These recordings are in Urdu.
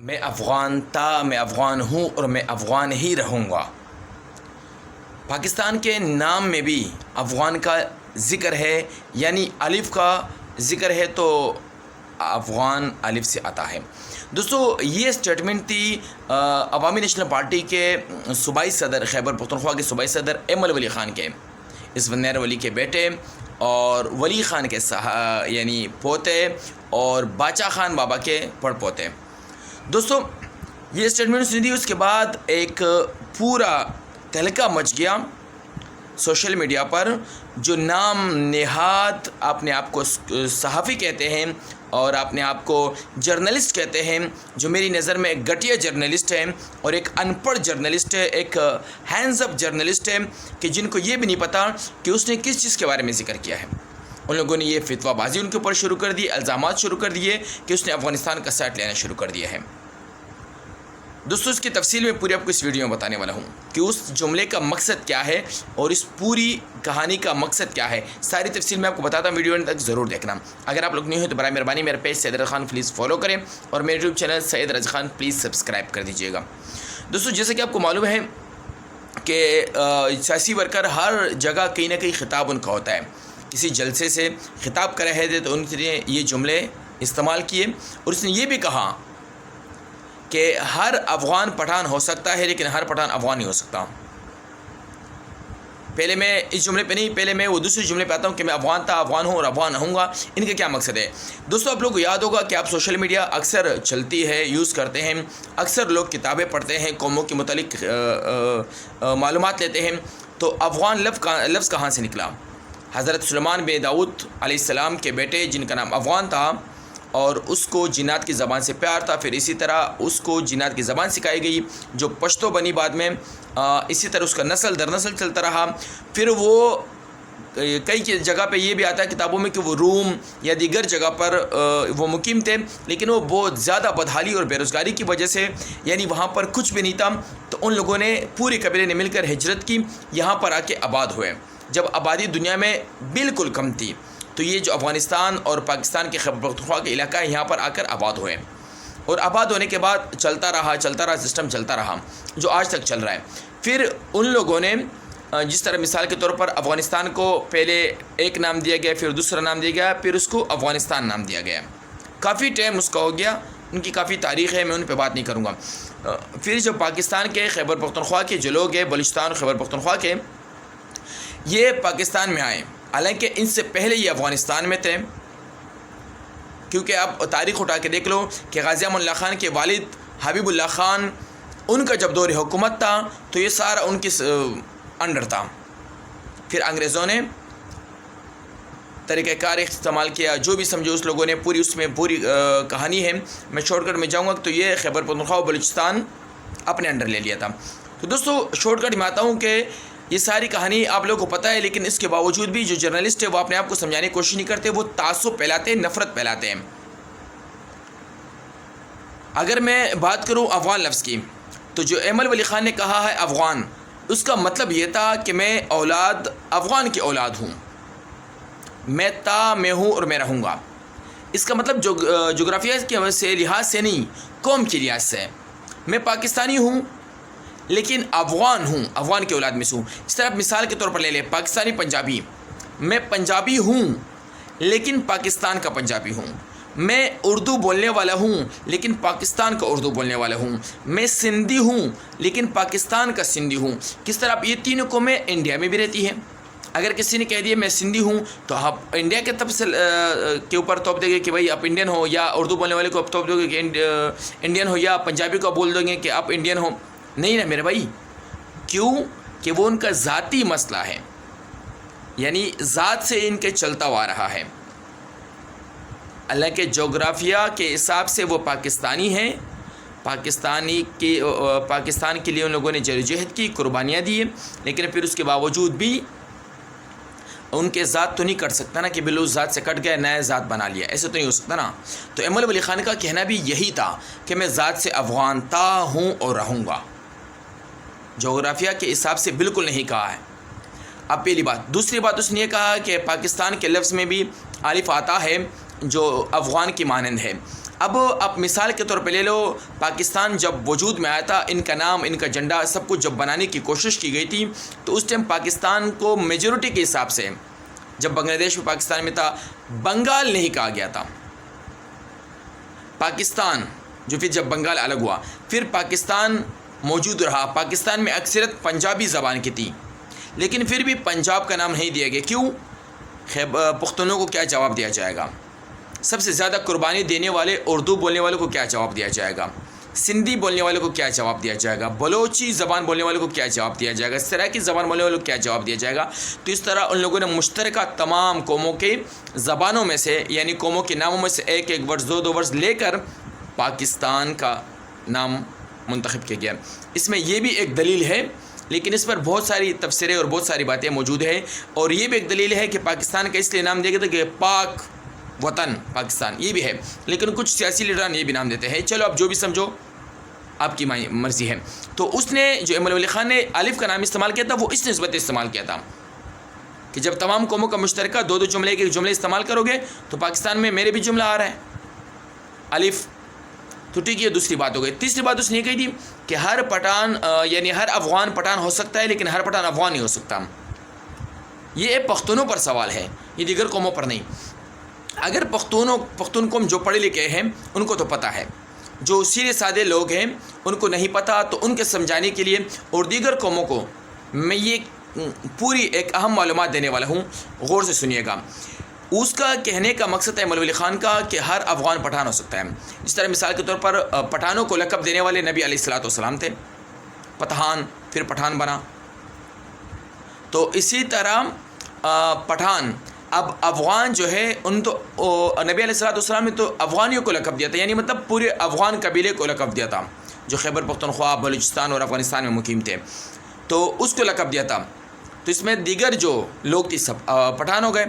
میں افغان تھا، میں افغان ہوں اور میں افغان ہی رہوں گا۔ پاکستان کے نام میں بھی افغان کا ذکر ہے، یعنی الف کا ذکر ہے تو افغان الف سے آتا ہے۔ دوستو یہ اسٹیٹمنٹ تھی عوامی نیشنل پارٹی کے صوبائی صدر خیبر پختونخوا کے صوبائی صدر ایمل ولی خان کے، اسفندیار ولی کے بیٹے اور ولی خان کے یعنی پوتے اور باچا خان بابا کے پڑ پوتے۔ دوستو یہ اسٹیٹمنٹ سنی، اس کے بعد ایک پورا تہلکہ مچ گیا سوشل میڈیا پر۔ جو نام نہاد اپنے آپ کو صحافی کہتے ہیں اور اپنے آپ کو جرنلسٹ کہتے ہیں، جو میری نظر میں ایک گھٹیا جرنلسٹ ہے اور ایک ان پڑھ جرنلسٹ ہے، ایک ہینڈز اپ جرنلسٹ ہے، کہ جن کو یہ بھی نہیں پتہ کہ اس نے کس چیز کے بارے میں ذکر کیا ہے۔ ان لوگوں نے یہ فتویٰ بازی ان کے اوپر شروع کر دی، الزامات شروع کر دیے کہ اس نے افغانستان کا سائٹ لینا شروع کر دیا ہے۔ دوستو اس کی تفصیل میں پوری آپ کو اس ویڈیو میں بتانے والا ہوں کہ اس جملے کا مقصد کیا ہے اور اس پوری کہانی کا مقصد کیا ہے۔ ساری تفصیل میں آپ کو بتاتا ہوں، ویڈیو تک ضرور دیکھنا۔ اگر آپ لوگ نہیں ہو تو برائے مہربانی میرے page Syed Raza Khan please follow کریں اور میرے YouTube channel Syed Raza Khan please subscribe کر دیجیے گا۔ دوستو جیسا کہ آپ کو معلوم ہے کہ سیاسی ورکر ہر جگہ کہیں نہ کہیں خطاب ان کا ہوتا ہے، کسی جلسے سے خطاب کر رہے تھے تو ان نے یہ جملے استعمال کیے اور اس نے یہ بھی کہا کہ ہر افغان پٹھان ہو سکتا ہے لیکن ہر پٹھان افغان نہیں ہو سکتا۔ پہلے میں اس جملے پہ نہیں، پہلے میں وہ دوسرے جملے پہ آتا ہوں کہ میں افغان تھا، افغان ہوں اور افغان رہوں گا۔ ان کا کیا مقصد ہے؟ دوستو آپ لوگوں کو یاد ہوگا کہ آپ سوشل میڈیا اکثر چلتی ہے، یوز کرتے ہیں، اکثر لوگ کتابیں پڑھتے ہیں، قوموں کے متعلق معلومات لیتے ہیں، تو افغان لفظ کہاں سے نکلا؟ حضرت سلیمان بن داؤد علیہ السلام کے بیٹے جن کا نام افغان تھا اور اس کو جنات کی زبان سے پیار تھا، پھر اسی طرح اس کو جنات کی زبان سکھائی گئی جو پشتو بنی بعد میں، اسی طرح اس کا نسل در نسل چلتا رہا۔ پھر وہ کئی جگہ پہ یہ بھی آتا ہے کتابوں میں کہ وہ روم یا دیگر جگہ پر وہ مقیم تھے، لیکن وہ بہت زیادہ بدحالی اور بے روزگاری کی وجہ سے، یعنی وہاں پر کچھ بھی نہیں تھا، تو ان لوگوں نے پورے قبیلے نے مل کر ہجرت کی، یہاں پر آ کے آباد ہوئے۔ جب آبادی دنیا میں بالکل کم تھی تو یہ جو افغانستان اور پاکستان کے خیبر پختونخوا کے علاقہ ہے، یہاں پر آ کر آباد ہوئے اور آباد ہونے کے بعد چلتا رہا سسٹم چلتا رہا جو آج تک چل رہا ہے۔ پھر ان لوگوں نے جس طرح مثال کے طور پر افغانستان کو پہلے ایک نام دیا گیا، پھر دوسرا نام دیا گیا، پھر اس کو افغانستان نام دیا گیا، کافی ٹائم اس کا ہو گیا، ان کی کافی تاریخ ہے، میں ان پہ بات نہیں کروں گا۔ پھر جو پاکستان کے خیبر پختونخوا کے جو لوگ ہیں، بلوچستان اور خیبر پختونخوا کے، یہ پاکستان میں آئے، حالانکہ ان سے پہلے یہ افغانستان میں تھے، کیونکہ آپ تاریخ اٹھا کے دیکھ لو کہ غازی امان اللہ خان کے والد حبیب اللہ خان، ان کا جب دور حکومت تھا تو یہ سارا ان کے انڈر تھا۔ پھر انگریزوں نے طریقہ کار استعمال کیا، جو بھی سمجھو اس لوگوں نے پوری اس میں پوری کہانی ہے، میں شارٹ کٹ میں جاؤں گا تو یہ خیبر پختونخوا و بلوچستان اپنے انڈر لے لیا تھا۔ تو دوستو شارٹ کٹ میں آتا ہوں کہ یہ ساری کہانی آپ لوگوں کو پتہ ہے، لیکن اس کے باوجود بھی جو جرنلسٹ ہے وہ اپنے آپ کو سمجھانے کی کوشش نہیں کرتے، وہ تعصب پھیلاتے ہیں، نفرت پھیلاتے ہیں۔ اگر میں بات کروں افغان لفظ کی تو جو ایمل ولی خان نے کہا ہے افغان، اس کا مطلب یہ تھا کہ میں اولاد افغان کی اولاد ہوں، میں ہوں اور میں رہوں گا۔ اس کا مطلب جغرافیہ کے لحاظ سے نہیں، قوم کے لحاظ سے، میں پاکستانی ہوں لیکن افغان ہوں، افغان کی اولاد میں سے ہوں۔ اس طرح مثال کے طور پر لے لیں پاکستانی پنجابی، میں پنجابی ہوں لیکن پاکستان کا پنجابی ہوں، میں اردو بولنے والا ہوں لیکن پاکستان کا اردو بولنے والا ہوں، میں سندھی ہوں لیکن پاکستان کا سندھی ہوں۔ کس طرح یہ تینوں قومیں انڈیا میں بھی رہتی ہیں۔ اگر کسی نے کہہ دیا میں سندھی ہوں تو آپ انڈیا کے طرف سے کے اوپر توپ دیں گے کہ بھائی آپ انڈین ہو، یا اردو بولنے والے کو آپ توپ دو گے کہ انڈین ہو، یا پنجابی کو بول دیں گے کہ آپ انڈین ہو۔ نہیں نا میرے بھائی، کیوں کہ وہ ان کا ذاتی مسئلہ ہے، یعنی ذات سے ان کے چلتا ہوا رہا ہے۔ اللہ کے جغرافیہ کے حساب سے وہ پاکستانی ہیں، پاکستان کے لیے ان لوگوں نے جدوجہد کی، قربانیاں دی، لیکن پھر اس کے باوجود بھی ان کے ذات تو نہیں کٹ سکتا نا کہ بلو ذات سے کٹ گیا نیا ذات بنا لیا، ایسے تو نہیں ہو سکتا نا۔ تو ایمل ولی خان کا کہنا بھی یہی تھا کہ میں ذات سے افغان تھا، ہوں اور رہوں گا، جغرافیہ کے حساب سے بالکل نہیں کہا ہے۔ اب پہلی بات، دوسری بات اس نے یہ کہا کہ پاکستان کے لفظ میں بھی الف آتا ہے جو افغان کی مانند ہے، اب آپ مثال کے طور پہ لے لو، پاکستان جب وجود میں آیا تھا، ان کا نام، ان کا جھنڈا، سب کچھ جب بنانے کی کوشش کی گئی تھی، تو اس ٹائم پاکستان کو میجورٹی کے حساب سے، جب بنگلہ دیش میں پاکستان میں تھا، بنگال نہیں کہا گیا تھا، پاکستان، جو پھر جب بنگال الگ ہوا، پھر پاکستان موجود رہا۔ پاکستان میں اکثریت پنجابی زبان کی تھی، لیکن پھر بھی پنجاب کا نام نہیں دیا گیا۔ کیوں؟ پختونوں کو کیا جواب دیا جائے گا؟ سب سے زیادہ قربانی دینے والے اردو بولنے والوں کو کیا جواب دیا جائے گا؟ سندھی بولنے والوں کو کیا جواب دیا جائے گا؟ بلوچی زبان بولنے والوں کو کیا جواب دیا جائے گا؟ سرائکی زبان بولنے والوں کو کیا جواب دیا جائے گا؟ تو اس طرح ان لوگوں نے مشترکہ تمام قوموں کے زبانوں میں سے، یعنی قوموں کے ناموں میں سے ایک ایک ورڈ، دو ورڈ لے کر پاکستان کا نام منتخب کیا گیا۔ اس میں یہ بھی ایک دلیل ہے، لیکن اس پر بہت ساری تفسیریں اور بہت ساری باتیں موجود ہیں، اور یہ بھی ایک دلیل ہے کہ پاکستان کا اس لیے نام دیا گیا تھا کہ پاک وطن پاکستان، یہ بھی ہے، لیکن کچھ سیاسی لیڈران یہ بھی نام دیتے ہیں۔ چلو اب جو بھی سمجھو، آپ کی مرضی ہے۔ تو اس نے جو احمد ولی خان نے الف کا نام استعمال کیا تھا، وہ اس نسبت استعمال کیا تھا کہ جب تمام قوموں کا مشترکہ دو جملے کے جملے استعمال کرو گے تو پاکستان میں میرے بھی جملہ آ رہا ہے الف، تو ٹھیک ہے، دوسری بات ہو گئی۔ تیسری بات اس نے یہ کہی تھی کہ ہر پٹھان، یعنی ہر افغان پٹھان ہو سکتا ہے، لیکن ہر پٹھان افغان نہیں ہو سکتا۔ یہ پختونوں پر سوال ہے، یہ دیگر قوموں پر نہیں۔ اگر پختون قوم جو پڑھے لکھے ہیں ان کو تو پتہ ہے، جو سیدھے سادے لوگ ہیں ان کو نہیں پتہ، تو ان کے سمجھانے کے لیے اور دیگر قوموں کو میں یہ پوری ایک اہم معلومات دینے والا ہوں، غور سے سنیے گا۔ اس کا کہنے کا مقصد ہے احمد ولی خان کا کہ ہر افغان پٹھان ہو سکتا ہے۔ اس طرح مثال کے طور پر پٹھانوں کو لقب دینے والے نبی علیہ الصلوۃ والسلام تھے، پتھان، پھر پٹھان بنا۔ تو اسی طرح پٹھان، اب افغان جو ہے ان تو نبی علیہ الصلوۃ والسلام نے تو افغانیوں کو لقب دیا تھا، یعنی مطلب پورے افغان قبیلے کو لقب دیا تھا جو خیبر پختونخوا، بلوچستان اور افغانستان میں مقیم تھے، تو اس کو لقب دیا تھا۔ تو اس میں دیگر جو لوگ تھے سب پٹھان ہو گئے۔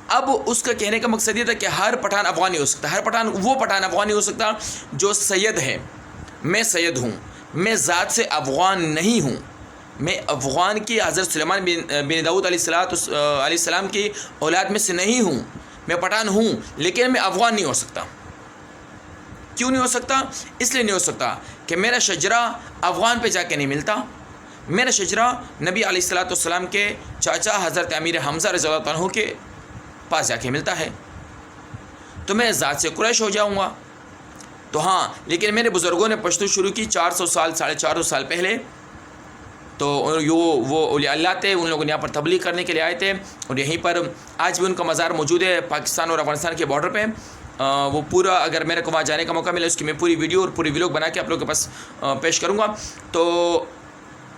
اب اس کا کہنے کا مقصد یہ تھا کہ ہر پٹھان افغانی ہو سکتا ہے، ہر پٹھان وہ پٹھان افغانی ہو سکتا جو سید ہے۔ میں سید ہوں، میں ذات سے افغان نہیں ہوں، میں افغان کی حضرت سلیمان بن داؤد علیہ السلام کی اولاد میں سے نہیں ہوں، میں پٹھان ہوں، لیکن میں افغان نہیں ہو سکتا۔ کیوں نہیں ہو سکتا؟ اس لیے نہیں ہو سکتا کہ میرا شجرہ افغان پہ جا کے نہیں ملتا، میرا شجرہ نبی علیہ الصلوۃ والسلام کے چاچا حضرت امیر حمزہ رضی اللہ عنہ کے پاس جا کے ملتا ہے، تو میں ذات سے قریش ہو جاؤں گا۔ تو ہاں، لیکن میرے بزرگوں نے پشتو شروع کی 400 سال 450 سال پہلے، تو وہ اولیاء اللہ تھے، ان لوگوں نے یہاں پر تبلیغ کرنے کے لیے آئے تھے، اور یہیں پر آج بھی ان کا مزار موجود ہے پاکستان اور افغانستان کے بارڈر پہ۔ وہ پورا، اگر میرے کو وہاں جانے کا موقع ملے، اس کی میں پوری ویڈیو اور پوری ولاگ بنا کے آپ لوگوں کے پاس پیش کروں گا۔ تو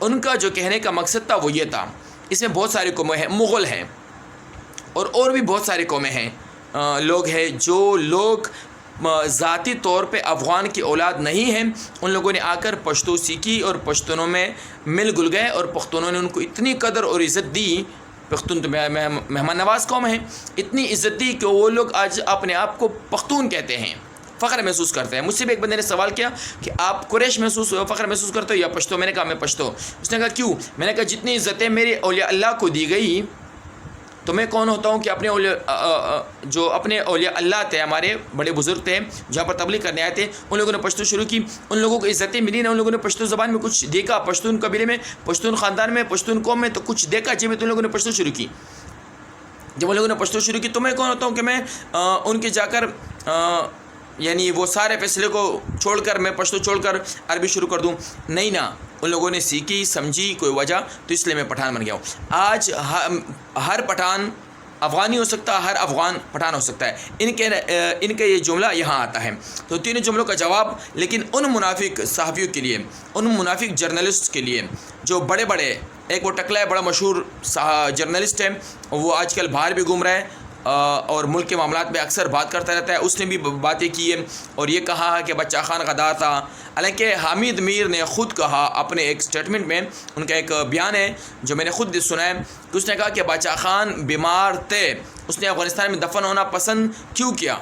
ان کا جو کہنے کا مقصد تھا وہ یہ تھا، اس میں بہت ساری قومیں ہیں، مغل ہیں اور بھی بہت ساری قومیں ہیں، لوگ ہیں جو لوگ ذاتی طور پہ افغان کی اولاد نہیں ہیں، ان لوگوں نے آ کر پشتو سیکھی اور پشتونوں میں مل گل گئے، اور پختونوں نے ان کو اتنی قدر اور عزت دی، پختون تو مہمان نواز قوم ہیں، اتنی عزت دی کہ وہ لوگ آج اپنے آپ کو پختون کہتے ہیں، فخر محسوس کرتے ہیں۔ مجھ سے بھی ایک بندے نے سوال کیا کہ آپ قریش محسوس فخر محسوس کرتے ہو یا پشتو؟ میں نے کہا میں پشتو۔ اس نے کہا کیوں؟ میں نے کہا جتنی عزتیں میرے اولیاء اللہ کو دی گئی، تو میں کون ہوتا ہوں کہ اپنے اولیاء اللہ تھے، ہمارے بڑے بزرگ تھے جہاں پر تبلیغ کرنے آئے تھے، ان لوگوں نے پشتو شروع کی، ان لوگوں کو عزتیں ملی نا، ان لوگوں نے پشتو زبان میں کچھ دیکھا، پشتون قبیلے میں، پشتون خاندان میں، پشتون قوم میں تو کچھ دیکھا، جب ان لوگوں نے پشتو شروع کی۔ جب ان لوگوں نے پشتو شروع کی تو میں کون ہوتا ہوں کہ میں ان کے جا کر یعنی وہ سارے فیصلے کو چھوڑ کر، میں پشتو چھوڑ کر عربی شروع کر دوں؟ نہیں نا، ان لوگوں نے سیکھی، سمجھی کوئی وجہ، تو اس لیے میں پٹھان بن گیا ہوں۔ آج ہر پٹھان افغانی ہو سکتا، ہر افغان پٹھان ہو سکتا ہے۔ ان کا یہ جملہ یہاں آتا ہے۔ تو تینوں جملوں کا جواب لیکن ان منافق صحافیوں کے لیے، ان منافق جرنلسٹ کے لیے جو بڑے بڑے، ایک وہ ٹکلا ہے بڑا مشہور جرنلسٹ ہے، وہ آج کل باہر بھی گھوم رہا ہے اور ملک کے معاملات میں اکثر بات کرتا رہتا ہے، اس نے بھی باتیں کی ہیں اور یہ کہا ہے کہ بچہ خان غدار تھا۔ حالانکہ حامد میر نے خود کہا اپنے ایک سٹیٹمنٹ میں، ان کا ایک بیان ہے جو میں نے خود سنا ہے، کہ اس نے کہا کہ بچہ خان بیمار تھے، اس نے افغانستان میں دفن ہونا پسند کیوں کیا؟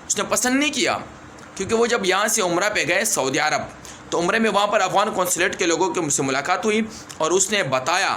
اس نے پسند نہیں کیا، کیونکہ وہ جب یہاں سے عمرہ پہ گئے سعودی عرب، تو عمرے میں وہاں پر افغان کونسلیٹ کے لوگوں سے ملاقات ہوئی اور اس نے بتایا